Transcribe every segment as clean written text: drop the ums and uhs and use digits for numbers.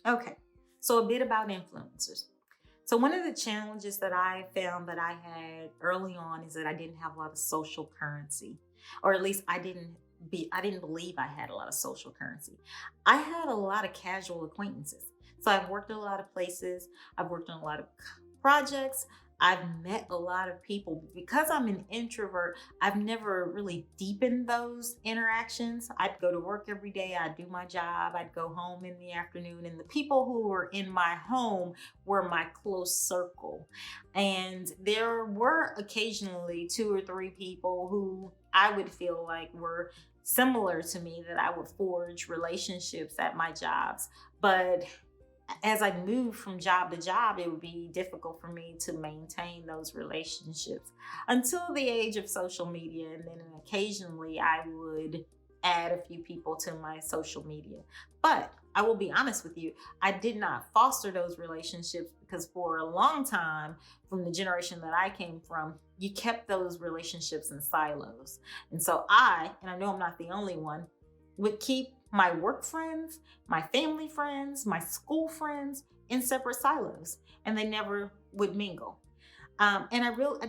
Okay. So a bit about influencers. So one of the challenges that I found that I had early on is that I didn't have a lot of social currency, or at least I didn't believe I had a lot of social currency. I had a lot of casual acquaintances. So I've worked in a lot of places, I've worked on a lot of projects, I've met a lot of people. Because I'm an introvert, I've never really deepened those interactions. I'd go to work every day, I'd do my job, I'd go home in the afternoon, and the people who were in my home were my close circle. And there were occasionally two or three people who I would feel like were similar to me that I would forge relationships at my jobs. But as I moved from job to job, it would be difficult for me to maintain those relationships until the age of social media. And then occasionally I would add a few people to my social media. But I will be honest with you, I did not foster those relationships because for a long time, from the generation that I came from, you kept those relationships in silos. And so and I know I'm not the only one, would keep my work friends, my family friends, my school friends in separate silos, and they never would mingle. I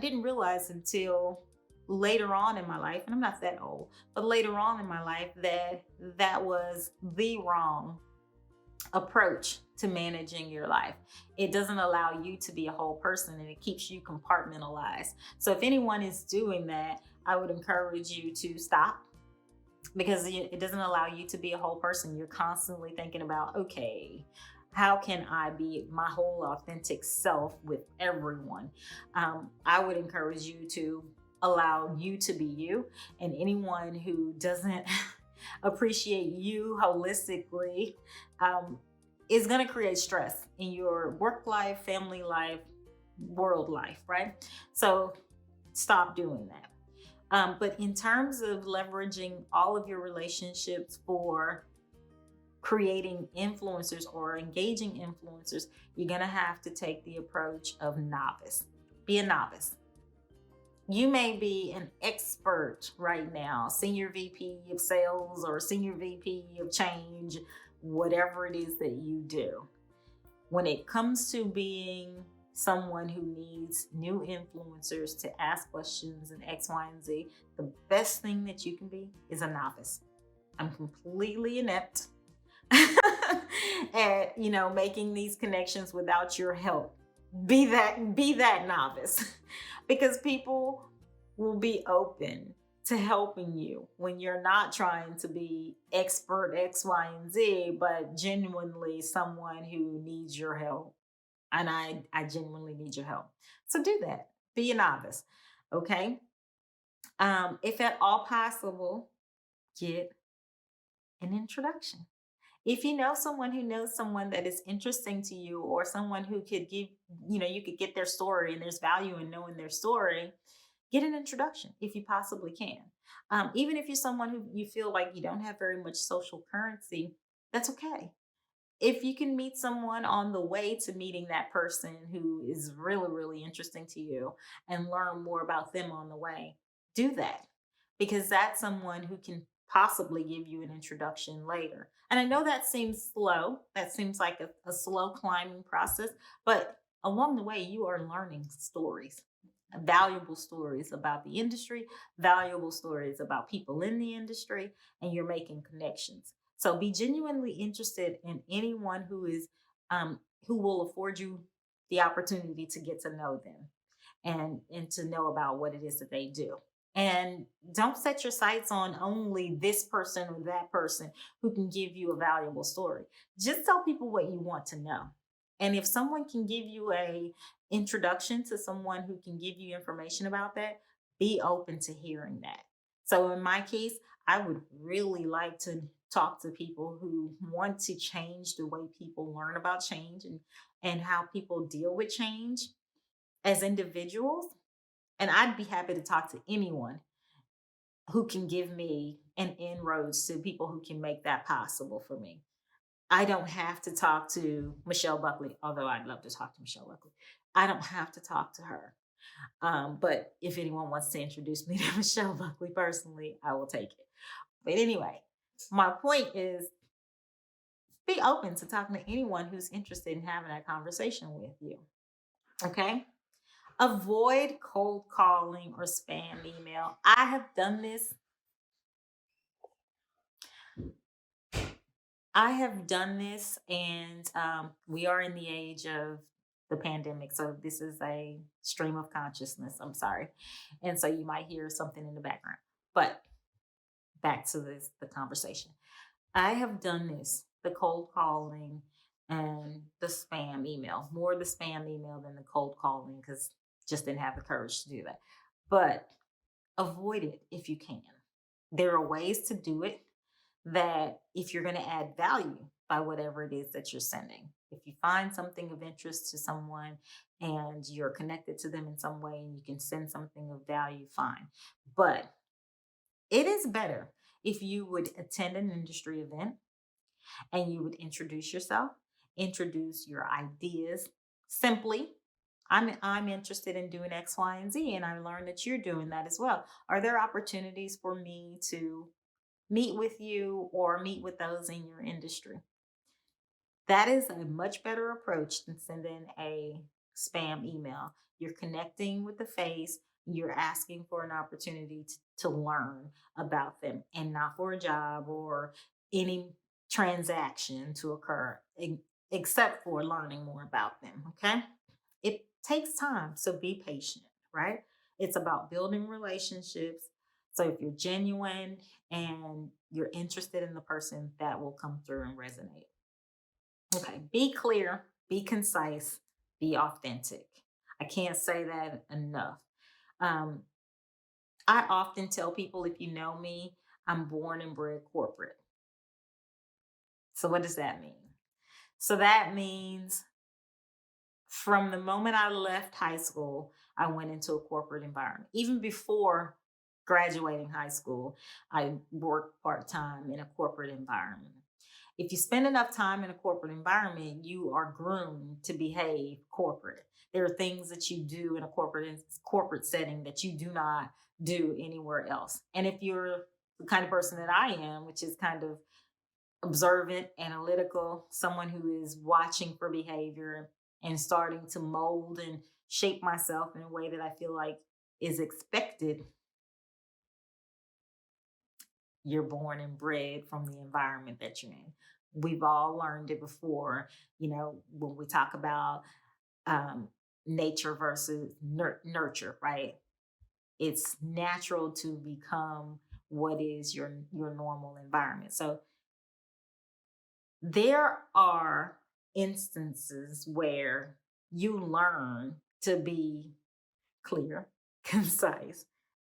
didn't realize until later on in my life, and I'm not that old, but later on in my life that that was the wrong approach to managing your life. It doesn't allow you to be a whole person and it keeps you compartmentalized. So if anyone is doing that, I would encourage you to stop because it doesn't allow you to be a whole person. You're constantly thinking about, okay, how can I be my whole authentic self with everyone? I would encourage you to allow you to be you, and anyone who doesn't appreciate you holistically is going to create stress in your work life, family life, world life, right? So stop doing that. But in terms of leveraging all of your relationships for creating influencers or engaging influencers, you're going to have to take the approach of novice. Be a novice. You may be an expert right now, senior VP of sales or senior VP of change, whatever it is that you do. When it comes to being someone who needs new influencers to ask questions and X, Y, and Z, the best thing that you can be is a novice. I'm completely inept at making these connections without your help. Be that novice because people will be open to helping you when you're not trying to be expert X, Y, and Z, but genuinely someone who needs your help. And I genuinely need your help. So do that. Be a novice. Okay. If at all possible, get an introduction. If you know someone who knows someone that is interesting to you, or someone who could give, you could get their story and there's value in knowing their story, get an introduction if you possibly can. Even if you're someone who you feel like you don't have very much social currency, that's okay. If you can meet someone on the way to meeting that person who is really, really interesting to you and learn more about them on the way, do that because that's someone who can possibly give you an introduction later. And I know that seems slow, that seems like a slow climbing process, but along the way, you are learning stories, valuable stories about the industry, valuable stories about people in the industry, and you're making connections. So be genuinely interested in anyone who will afford you the opportunity to get to know them and to know about what it is that they do. And don't set your sights on only this person or that person who can give you a valuable story. Just tell people what you want to know. And if someone can give you a introduction to someone who can give you information about that, be open to hearing that. So in my case, I would really like to talk to people who want to change the way people learn about change and how people deal with change as individuals. And I'd be happy to talk to anyone who can give me an inroads to people who can make that possible for me. I don't have to talk to Michelle Buckley, although I'd love to talk to Michelle Buckley. I don't have to talk to her. But if anyone wants to introduce me to Michelle Buckley personally, I will take it. But anyway, my point is be open to talking to anyone who's interested in having that conversation with you. Okay. Avoid cold calling or spam email. I have done this. I have done this, and we are in the age of the pandemic. So this is a stream of consciousness. I'm sorry. And so you might hear something in the background. But back to the conversation. I have done this, the cold calling and the spam email, more the spam email than the cold calling, because just didn't have the courage to do that. But avoid it if you can. There are ways to do it that if you're going to add value by whatever it is that you're sending. If you find something of interest to someone and you're connected to them in some way and you can send something of value, fine. But it is better if you would attend an industry event and you would introduce yourself, introduce your ideas simply. I'm interested in doing X, Y, and Z, and I learned that you're doing that as well. Are there opportunities for me to meet with you or meet with those in your industry? That is a much better approach than sending a spam email. You're connecting with the face, you're asking for an opportunity to learn about them and not for a job or any transaction to occur, except for learning more about them. Okay. It takes time, so be patient, right? It's about building relationships. So if you're genuine and you're interested in the person, that will come through and resonate. Okay, be clear, be concise, be authentic. I can't say that enough. Um, I often tell people, if you know me, I'm born and bred corporate. So, what does that mean? So, that means from the moment I left high school, I went into a corporate environment. Even before graduating high school, I worked part time in a corporate environment. If you spend enough time in a corporate environment, you are groomed to behave corporate. There are things that you do in a corporate setting that you do not do anywhere else. And if you're the kind of person that I am, which is kind of observant, analytical, someone who is watching for behavior and starting to mold and shape myself in a way that I feel like is expected, you're born and bred from the environment that you're in. We've all learned it before, when we talk about um, nature versus nurture, right? It's natural to become what is your normal environment. So there are instances where you learn to be clear, concise,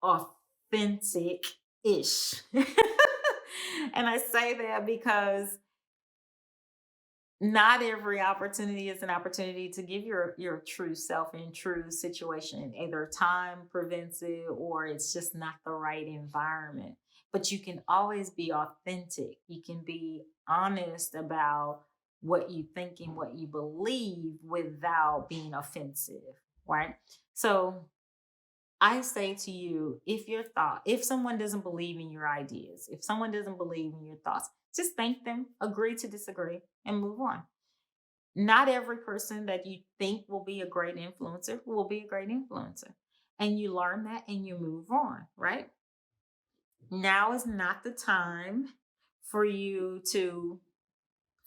authentic ish. And I say that because not every opportunity is an opportunity to give your true self in true situation. Either time prevents it or it's just not the right environment. But you can always be authentic. You can be honest about what you think and what you believe without being offensive, right? So I say to you, if someone doesn't believe in your ideas, if someone doesn't believe in your thoughts, just thank them, agree to disagree, and move on. Not every person that you think will be a great influencer will be a great influencer. And you learn that and you move on, right? Now is not the time for you to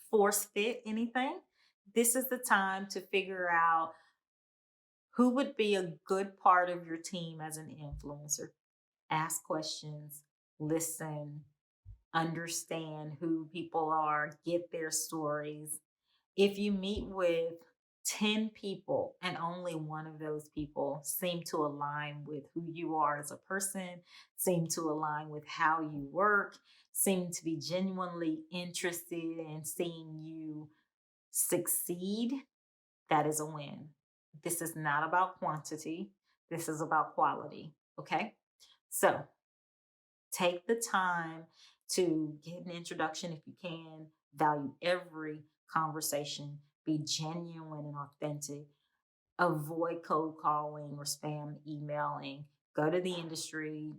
force fit anything. This is the time to figure out who would be a good part of your team as an influencer. Ask questions, listen, understand who people are, get their stories. If you meet with 10 people and only one of those people seem to align with who you are as a person, seem to align with how you work, seem to be genuinely interested in seeing you succeed, that is a win. This is not about quantity. This is about quality. Okay. So take the time to get an introduction if you can. Value every conversation. Be genuine and authentic. Avoid cold calling or spam emailing. Go to the industry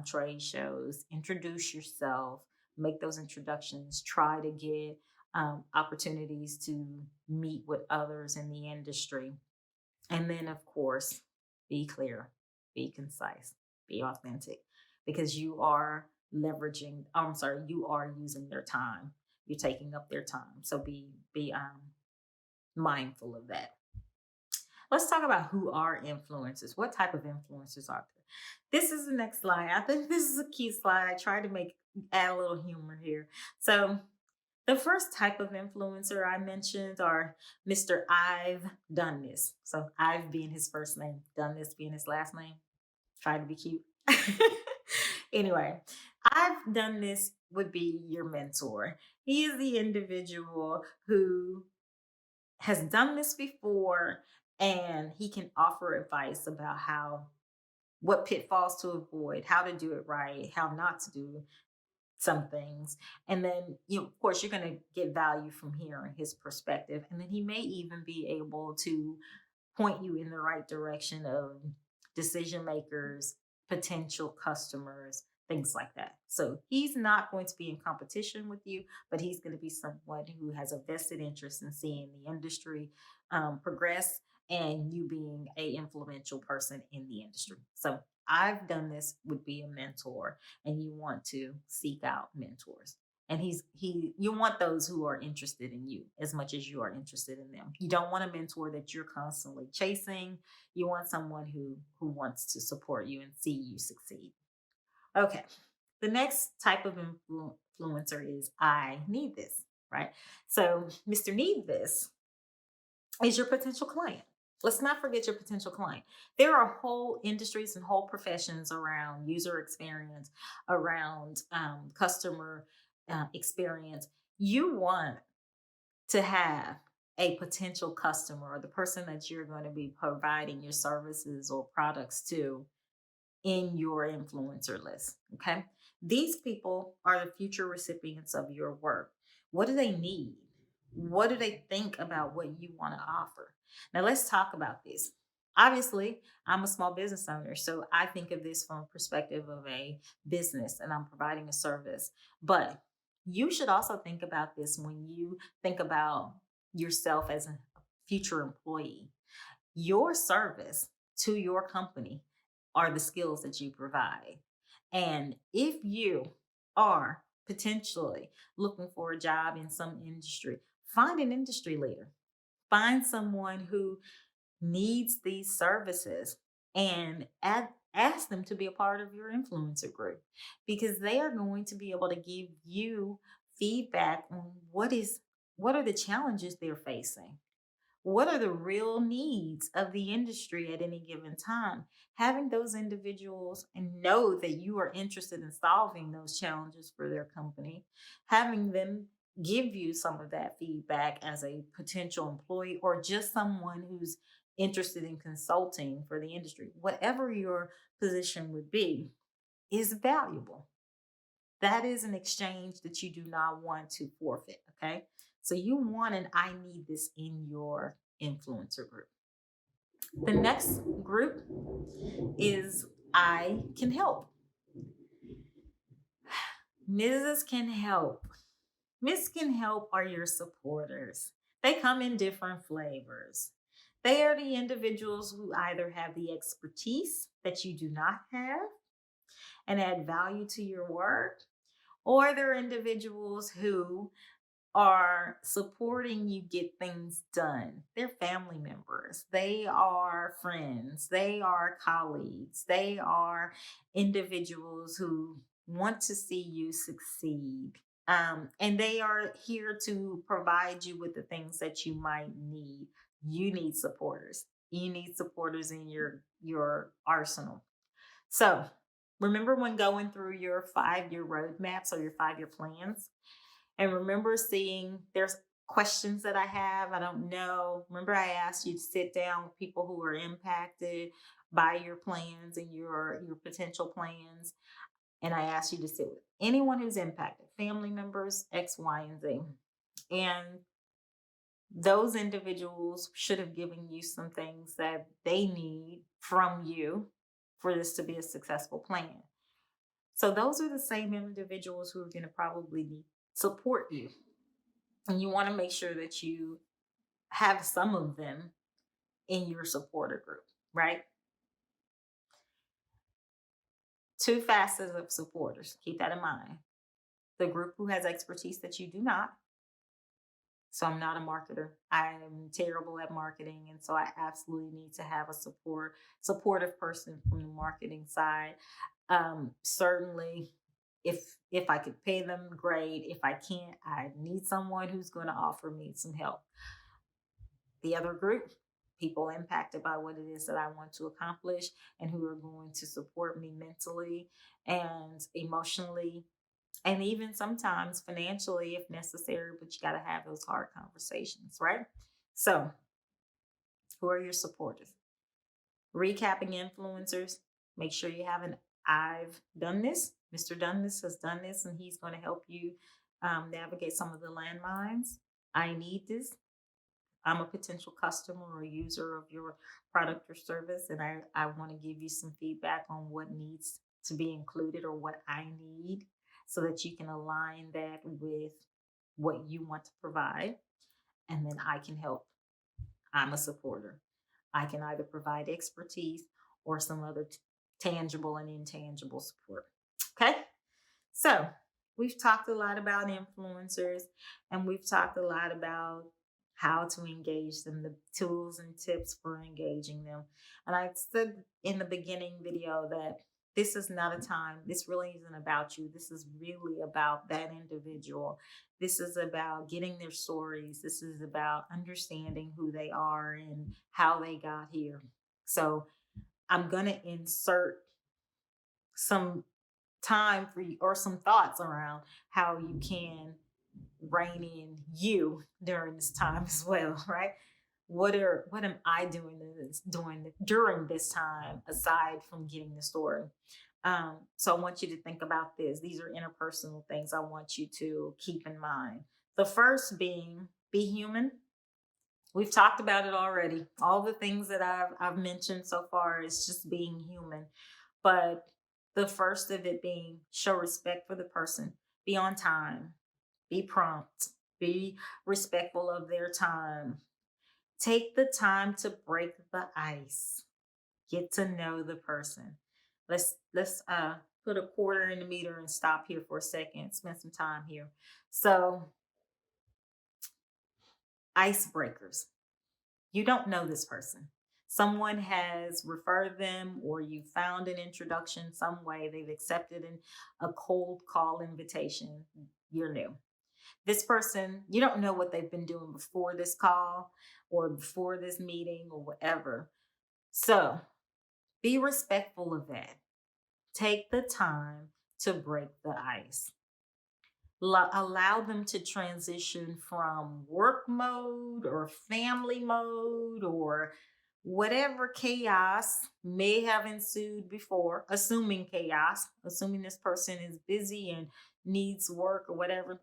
trade shows. Introduce yourself. Make those introductions. Try to get opportunities to meet with others in the industry. And then, of course, be clear, be concise, be authentic, because you are leveraging, I'm sorry, you are using their time. You're taking up their time. So be mindful of that. Let's talk about who are influencers. What type of influencers are there? This is the next slide. I think this is a cute slide. I tried to add a little humor here. So the first type of influencer I mentioned are Mr. I've done this. So I've being his first name, done this being his last name. Try to be cute. Anyway, I've done this would be your mentor. He is the individual who has done this before, and he can offer advice about what pitfalls to avoid, how to do it right, how not to do some things. And then, of course, you're going to get value from hearing his perspective. And then he may even be able to point you in the right direction of decision makers, potential customers, things like that. So he's not going to be in competition with you, but he's going to be someone who has a vested interest in seeing the industry progress and you being a influential person in the industry. So I've done this would be a mentor, and you want to seek out mentors. And you want those who are interested in you as much as you are interested in them. You don't want a mentor that you're constantly chasing. You want someone who wants to support you and see you succeed. Okay. The next type of influencer is I need this, right? So Mr. Need This is your potential client. Let's not forget your potential client. There are whole industries and whole professions around user experience, around customer experience. You want to have a potential customer or the person that you're going to be providing your services or products to in your influencer list. Okay. These people are the future recipients of your work. What do they need? What do they think about what you want to offer? Now, let's talk about this. Obviously, I'm a small business owner, so I think of this from a perspective of a business and I'm providing a service. But you should also think about this when you think about yourself as a future employee. Your service to your company are the skills that you provide. And if you are potentially looking for a job in some industry, find an industry leader, find someone who needs these services and ask them to be a part of your influencer group, because they are going to be able to give you feedback on what are the challenges they're facing, what are the real needs of the industry at any given time. Having those individuals and know that you are interested in solving those challenges for their company, having them give you some of that feedback as a potential employee or just someone who's interested in consulting for the industry, whatever your position would be, is valuable. That is an exchange that you do not want to forfeit. Okay. So you want an I need this in your influencer group. The next group is I can help. Mrs. Can Help. Miss Can Help are your supporters. They come in different flavors. They are the individuals who either have the expertise that you do not have and add value to your work, or they're individuals who are supporting you get things done. They're family members, they are friends, they are colleagues, they are individuals who want to see you succeed. And they are here to provide you with the things that you might need. You need supporters. You need supporters in your arsenal. So remember when going through your 5-year roadmaps or your 5-year plans, and remember seeing there's questions that I have, I don't know. Remember, I asked you to sit down with people who are impacted by your plans and your potential plans. And I asked you to sit with anyone who's impacted, family members, X, Y, and Z. And those individuals should have given you some things that they need from you for this to be a successful plan. So those are the same individuals who are going to probably support you And you want to make sure that you have some of them in your supporter group, right? Two facets of supporters. Keep that in mind. The group who has expertise that you do not. So I'm not a marketer. I'm terrible at marketing. And so I absolutely need to have a supportive person from the marketing side. Certainly if I could pay them, great. If I can't, I need someone who's going to offer me some help. The other group, people impacted by what it is that I want to accomplish and who are going to support me mentally and emotionally and even sometimes financially if necessary, but you got to have those hard conversations, right? So, who are your supporters? Recapping influencers, make sure you have an I've done this. Mr. Done this has done this, and he's going to help you navigate some of the landmines. I need this. I'm a potential customer or user of your product or service, and I want to give you some feedback on what needs to be included or what I need so that you can align that with what you want to provide. And then I can help. I'm a supporter. I can either provide expertise or some other tangible and intangible support. Okay. So we've talked a lot about influencers and we've talked a lot about how to engage them, the tools and tips for engaging them. And I said in the beginning video that this is not a time, this really isn't about you. This is really about that individual. This is about getting their stories. This is about understanding who they are and how they got here. So I'm going to insert some time for you or some thoughts around how you can rein in you during this time as well, right? What am I doing during this time aside from getting the story? So I want you to think about this. These are interpersonal things I want you to keep in mind. The first being be human. We've talked about it already. All the things that I've mentioned so far is just being human. But the first of it being show respect for the person, be on time, be prompt, be respectful of their time. Take the time to break the ice. Get to know the person. Let's put a quarter in the meter and stop here for a second. Spend some time here. So, icebreakers. You don't know this person. Someone has referred them, or you found an introduction some way. They've accepted a cold call invitation. You're new. This person, you don't know what they've been doing before this call or before this meeting or whatever. So be respectful of that. Take the time to break the ice. Allow them to transition from work mode or family mode or whatever chaos may have ensued before, assuming chaos, assuming this person is busy and needs work or whatever,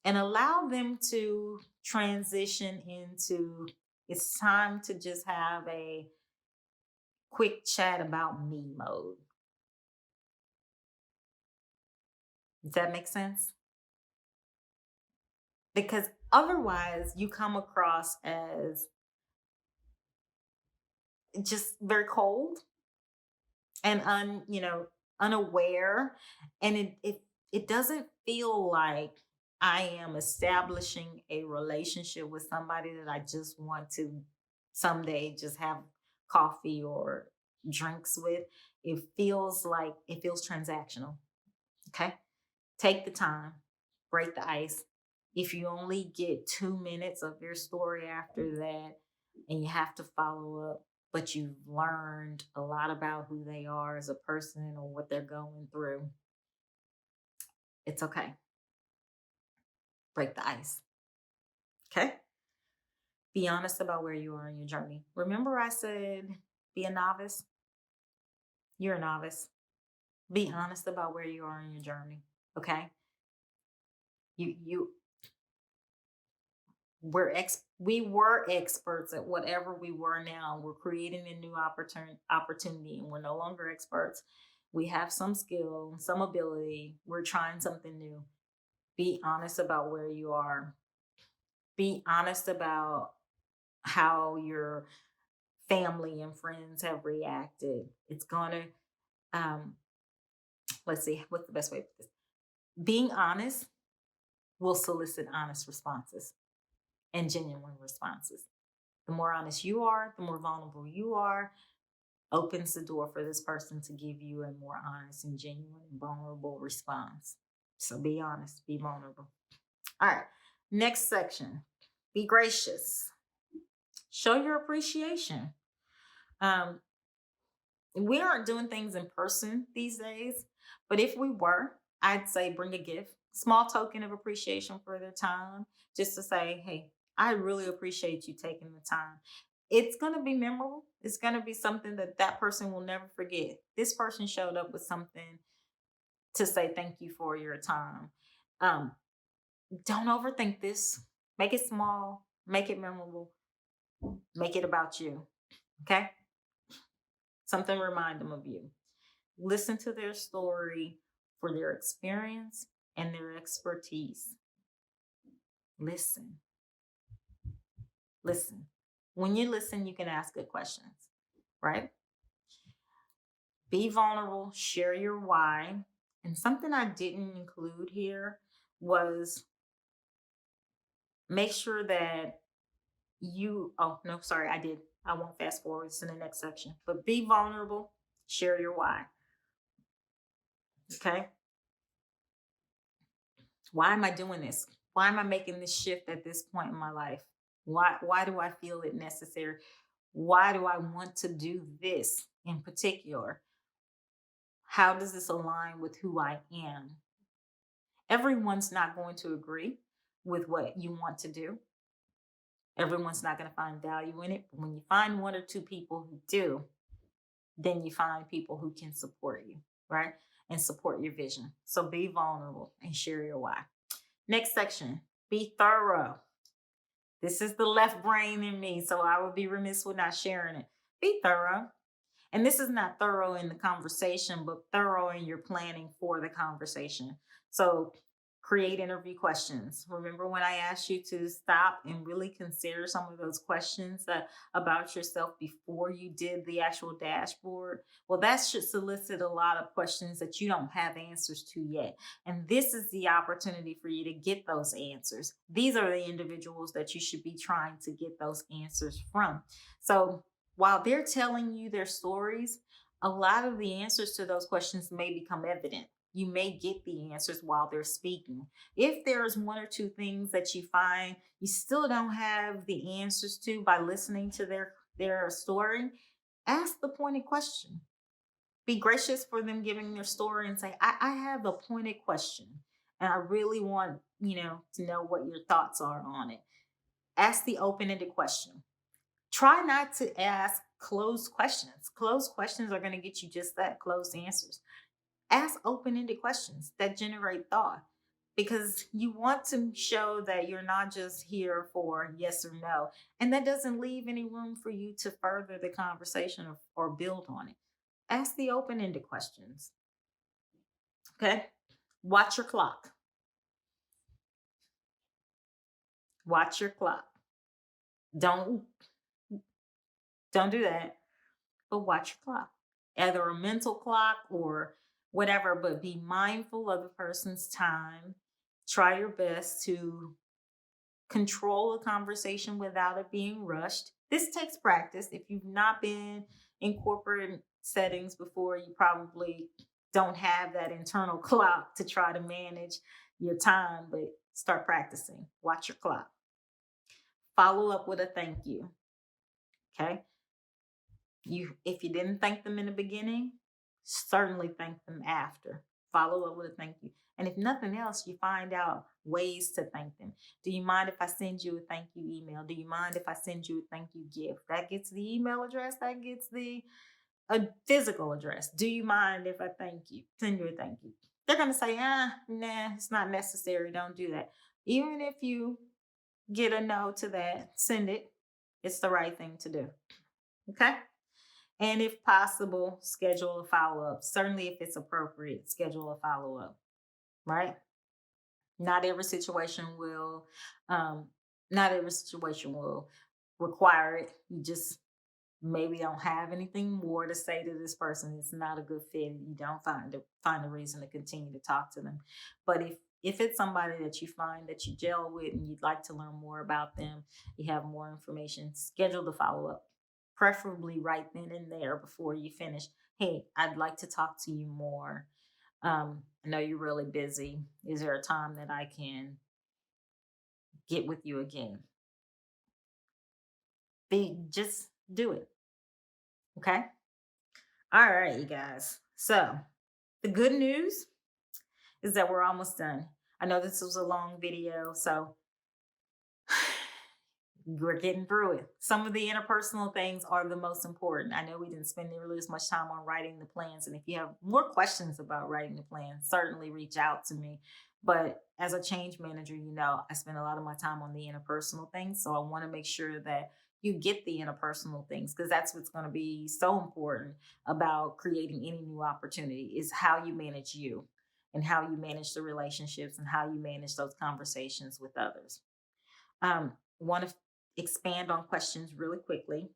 and allow them to transition into it's time to just have a quick chat about me mode. Does that make sense? Because otherwise, you come across as just very cold and unaware, and it doesn't feel like I am establishing a relationship with somebody that I just want to someday just have coffee or drinks with. It feels transactional. Okay, take the time, break the ice. If you only get 2 minutes of their story after that and you have to follow up, but you've learned a lot about who they are as a person or what they're going through, it's okay. Break the ice. Okay? Be honest about where you are in your journey. Remember, I said be a novice? You're a novice. Be honest about where you are in your journey. Okay? You we were experts at whatever we were. Now we're creating a new opportunity and we're no longer experts. We have some skill, some ability. We're trying something new. Be honest about where you are. Be honest about how your family and friends have reacted. It's gonna, um, let's see, what's the best way to put this? Being honest will solicit honest responses and genuine responses. The more honest you are, the more vulnerable you are, opens the door for this person to give you a more honest and genuine and vulnerable response. So be honest, be vulnerable. All right. Next section. Be gracious. Show your appreciation. Um, we aren't doing things in person these days, but if we were, I'd say bring a gift, small token of appreciation for their time, just to say, hey, I really appreciate you taking the time. It's going to be memorable. It's going to be something that that person will never forget. This person showed up with something to say thank you for your time. Um, don't overthink this. Make it small, make it memorable, make it about you. Okay? Something remind them of you. Listen to their story for their experience and their expertise. Listen, listen. When you listen, you can ask good questions, right? Be vulnerable, share your why. And something I didn't include here was make sure that oh, no, sorry, I did. I won't fast forward. It's in the next section. But be vulnerable, share your why. Okay. Why am I doing this? Why am I making this shift at this point in my life? Why do I feel it necessary? Why do I want to do this in particular? How does this align with who I am? Everyone's not going to agree with what you want to do. Everyone's not going to find value in it. But when you find one or two people who do, then you find people who can support you, right? And support your vision. So be vulnerable and share your why. Next section, be thorough. This is the left brain in me, so I would be remiss with not sharing it. Be thorough. And this is not thorough in the conversation, but thorough in your planning for the conversation. So create interview questions. Remember when I asked you to stop and really consider some of those questions about yourself before you did the actual dashboard? Well, that should solicit a lot of questions that you don't have answers to yet. And this is the opportunity for you to get those answers. These are the individuals that you should be trying to get those answers from. So while they're telling you their stories, a lot of the answers to those questions may become evident. You may get the answers while they're speaking. If there's one or two things that you find you still don't have the answers to by listening to their story, ask the pointed question. Be gracious for them giving their story and say, I have a pointed question and I really want, to know what your thoughts are on it. Ask the open-ended question. Try not to ask closed questions. Closed questions are going to get you just that, closed answers. Ask open-ended questions that generate thought because you want to show that you're not just here for yes or no. And that doesn't leave any room for you to further the conversation or build on it. Ask the open-ended questions. Okay? Watch your clock. Watch your clock. Don't do that, but watch your clock. Either a mental clock or whatever, but be mindful of the person's time. Try your best to control a conversation without it being rushed. This takes practice. If you've not been in corporate settings before, you probably don't have that internal clock to try to manage your time, but start practicing. Watch your clock. Follow up with a thank you. Okay? If you didn't thank them in the beginning, certainly thank them after. Follow up with a thank you. And if nothing else, you find out ways to thank them. Do you mind if I send you a thank you email? Do you mind if I send you a thank you gift? That gets the email address, that gets a physical address. Do you mind if I send you a thank you? They're going to say, nah, it's not necessary. Don't do that. Even if you get a no to that, send it. It's the right thing to do. Okay? And if possible, schedule a follow up. Certainly, if it's appropriate, schedule a follow up, right? Not every situation will Not every situation will require it. You just maybe don't have anything more to say to this person. It's not a good fit. You don't find a reason to continue to talk to them. But if it's somebody that you find that you gel with and you'd like to learn more about them, you have more information, schedule the follow up, preferably right then and there before you finish. Hey, I'd like to talk to you more. I know you're really busy. Is there a time that I can get with you again? Just do it. Okay. All right, you guys. So the good news is that we're almost done. I know this was a long video, so we're getting through it. Some of the interpersonal things are the most important. I know we didn't spend nearly as much time on writing the plans. And if you have more questions about writing the plan, certainly reach out to me. But as a change manager, I spend a lot of my time on the interpersonal things. So I want to make sure that you get the interpersonal things because that's what's going to be so important about creating any new opportunity is how you manage you and how you manage the relationships and how you manage those conversations with others. Want to expand on questions really quickly.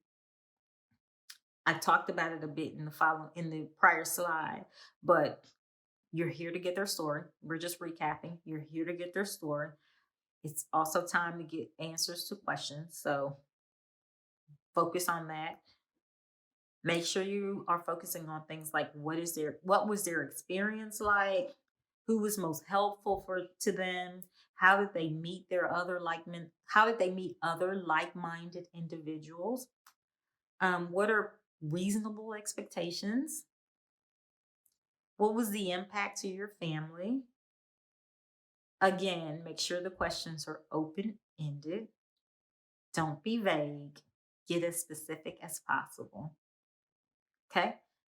I talked about it a bit in the prior slide, but you're here to get their story. We're just recapping. You're here to get their story. It's also time to get answers to questions. So focus on that. Make sure you are focusing on things like what was their experience like? Who was most helpful to them? How did they meet how did they meet other like-minded individuals? What are reasonable expectations? What was the impact to your family? Again, make sure the questions are open-ended. Don't be vague. Get as specific as possible. Okay.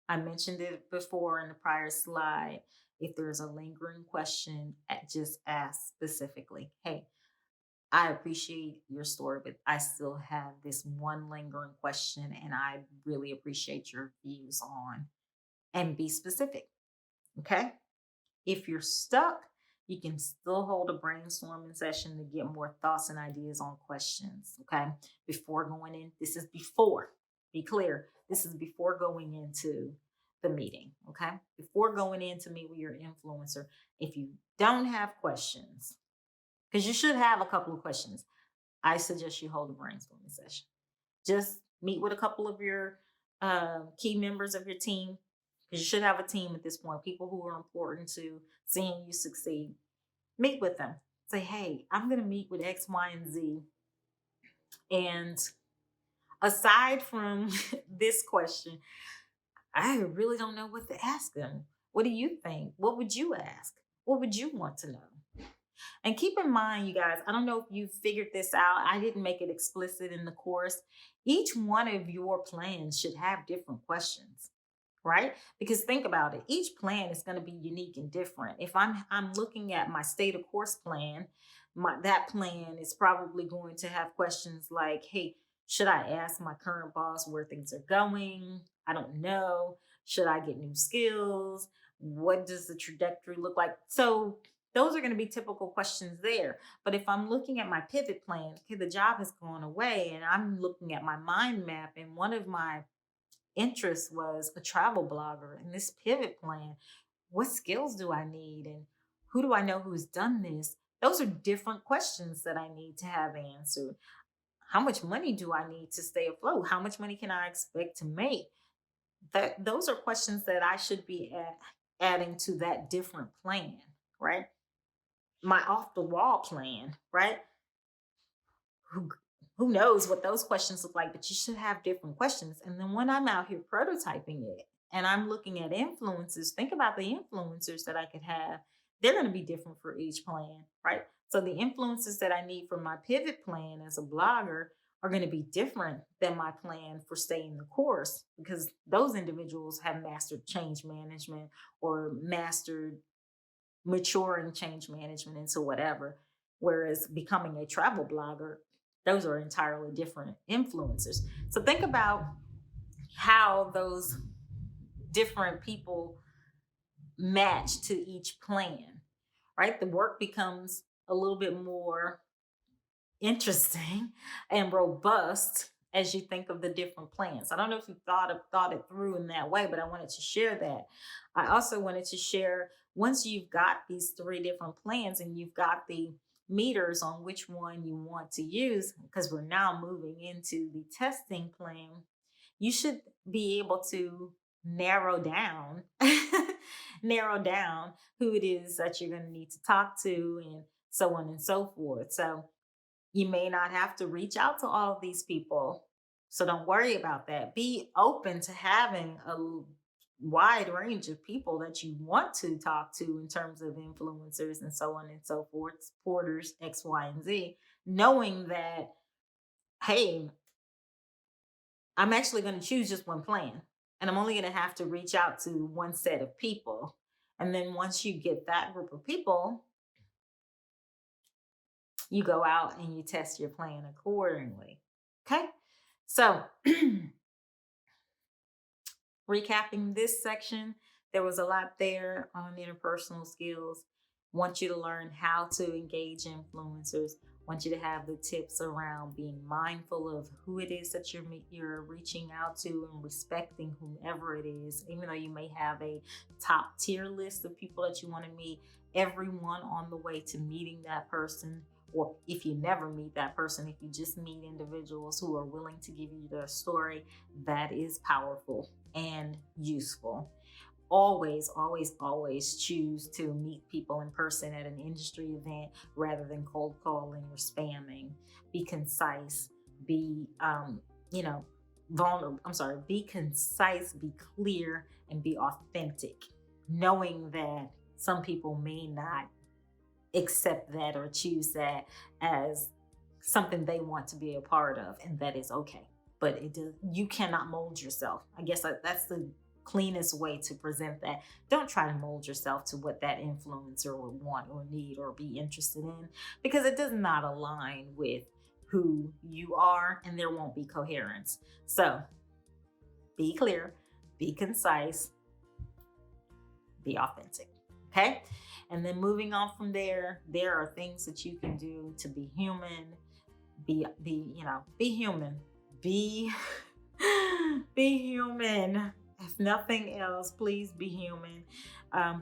I mentioned it before in the prior slide. If there's a lingering question, just ask specifically. Hey, I appreciate your story, but I still have this one lingering question, and I really appreciate your views on. And be specific. Okay. If you're stuck, you can still hold a brainstorming session to get more thoughts and ideas on questions. Okay. Before going in, this is before, be clear, this is before going into the meeting. Okay. Before going in to meet with your influencer, if you don't have questions, because you should have a couple of questions, I suggest you hold a brainstorming session. Just meet with a couple of your key members of your team, because you should have a team at this point, people who are important to seeing you succeed. Meet with them. Say, hey, I'm going to meet with X, Y, and Z. And aside from this question, I really don't know what to ask them. What do you think? What would you ask? What would you want to know? And keep in mind, you guys, I don't know if you figured this out. I didn't make it explicit in the course. Each one of your plans should have different questions, right? Because think about it, each plan is going to be unique and different. If I'm looking at my state of course plan, that plan is probably going to have questions like, hey, should I ask my current boss where things are going? I don't know. Should I get new skills? What does the trajectory look like? So those are going to be typical questions there. But if I'm looking at my pivot plan, okay, the job has gone away and I'm looking at my mind map, and one of my interest was a travel blogger and this pivot plan. What skills do I need? And who do I know who's done this? Those are different questions that I need to have answered. How much money do I need to stay afloat? How much money can I expect to make? Those are questions that I should be adding to that different plan, right? My off the wall plan, right? Who who knows what those questions look like, but you should have different questions. And then when I'm out here prototyping it and I'm looking at influencers, think about the influencers that I could have. They're going to be different for each plan, right? So the influencers that I need for my pivot plan as a blogger are going to be different than my plan for staying the course, because those individuals have mastered change management or mastered maturing change management into whatever. Whereas becoming a travel blogger, those are entirely different influencers. So think about how those different people match to each plan, right? The work becomes a little bit more interesting and robust as you think of the different plans. I don't know if you thought it through in that way, but I wanted to share that. I also wanted to share, once you've got these three different plans and you've got the meters on which one you want to use, because we're now moving into the testing plan, you should be able to narrow down narrow down who it is that you're going to need to talk to, and so on and so forth. So you may not have to reach out to all of these people. So don't worry about that. Be open to having a wide range of people that you want to talk to in terms of influencers and so on and so forth, supporters, X, Y, and Z, knowing that, hey, I'm actually going to choose just one plan, and I'm only going to have to reach out to one set of people. And then once you get that group of people, you go out and you test your plan accordingly. Okay. So, recapping this section, there was a lot there on interpersonal skills. Want you to learn how to engage influencers. Want you to have the tips around being mindful of who it is that you're reaching out to, and respecting whomever it is, even though you may have a top tier list of people that you want to meet. Everyone on the way to meeting that person, or if you never meet that person, if you just meet individuals who are willing to give you their story, that is powerful and useful. Always, always, always choose to meet people in person at an industry event rather than cold calling or spamming. Be concise, be, you know, vulnerable. I'm sorry, be concise, be clear, and be authentic, knowing that some people may not accept that or choose that as something they want to be a part of, and that is okay. But you cannot mold yourself. I guess that's the cleanest way to present that. Don't try to mold yourself to what that influencer would want or need or be interested in, because it does not align with who you are, and there won't be coherence. So be clear, be concise, be authentic. Okay. And then moving on from there, there are things that you can do to be human. Be human. Be be human. If nothing else, please be human.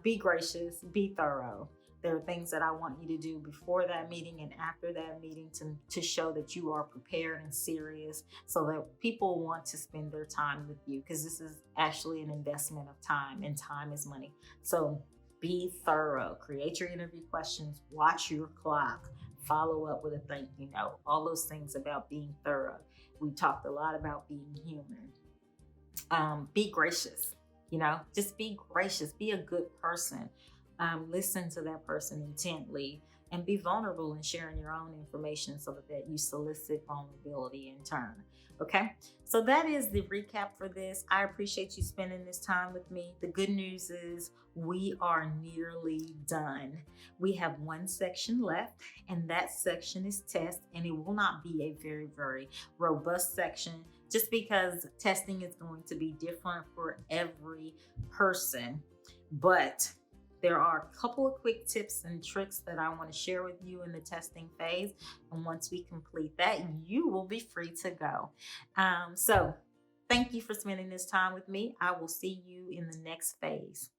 Be gracious. Be thorough. There are things that I want you to do before that meeting and after that meeting to show that you are prepared and serious, so that people want to spend their time with you, because this is actually an investment of time, and time is money. So be thorough. Create your interview questions. Watch your clock. Follow up with a thank you note. All those things about being thorough. We talked a lot about being human. Be gracious. Just be gracious. Be a good person. Listen to that person intently, and be vulnerable in sharing your own information, so that you solicit vulnerability in turn. Okay, so that is the recap for this. I appreciate you spending this time with me. The good news is we are nearly done. We have one section left, and that section is test, and it will not be a very, very robust section, just because testing is going to be different for every person. But there are a couple of quick tips and tricks that I want to share with you in the testing phase. And once we complete that, you will be free to go. So thank you for spending this time with me. I will see you in the next phase.